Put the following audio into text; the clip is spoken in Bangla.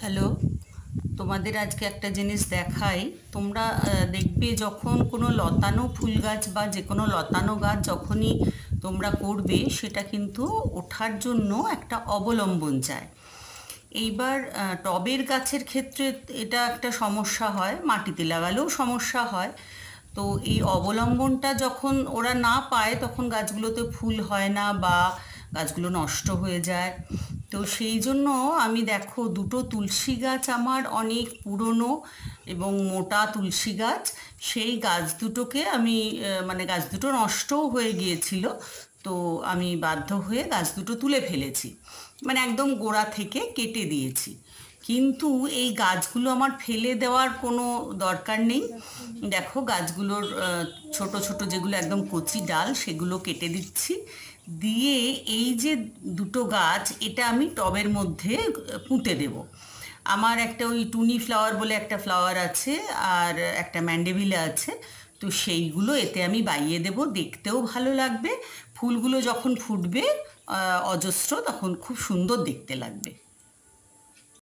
হ্যালো, তোমাদের আজকে একটা জিনিস দেখাই। তোমরা দেখবে যখন কোনো লতানো ফুল গাছ বা যে কোনো লতানো গাছ যখনই তোমরা করবে, সেটা কিন্তু ওঠার জন্য একটা অবলম্বন চায়। এইবার টবের গাছের ক্ষেত্রে এটা একটা সমস্যা হয়, মাটিতে লাগালেও সমস্যা হয়। তো এই অবলম্বনটা যখন ওরা না পায়, তখন গাছগুলোতে ফুল হয় না বা গাছগুলো নষ্ট হয়ে যায়। তো সেই জন্য আমি দেখো, দুটো তুলসী গাছ আমার অনেক পুরনো এবং মোটা তুলসী গাছ, সেই গাছ দুটোকে আমি মানে গাছ দুটো নষ্টও হয়ে গিয়েছিল। তো আমি বাধ্য হয়ে গাছ দুটো তুলে ফেলেছি, মানে একদম গোড়া থেকে কেটে দিয়েছি। কিন্তু এই গাছগুলো আমার ফেলে দেওয়ার কোনো দরকার নেই। দেখো গাছগুলোর ছোট ছোট যেগুলো একদম কচি ডাল, সেগুলো কেটে দিচ্ছি। দিয়ে এই যে দুটো গাছ, এটা আমি টবের মধ্যে পুঁতে দেব। আমার একটা ওই টুনি ফ্লাওয়ার বলে একটা ফ্লাওয়ার আছে, আর একটা ম্যান্ডেভিলা আছে। তো সেইগুলো এতে আমি বাইয়ে দেব, দেখতেও ভালো লাগবে। ফুলগুলো যখন ফুটবে অজস্র, তখন খুব সুন্দর দেখতে লাগবে।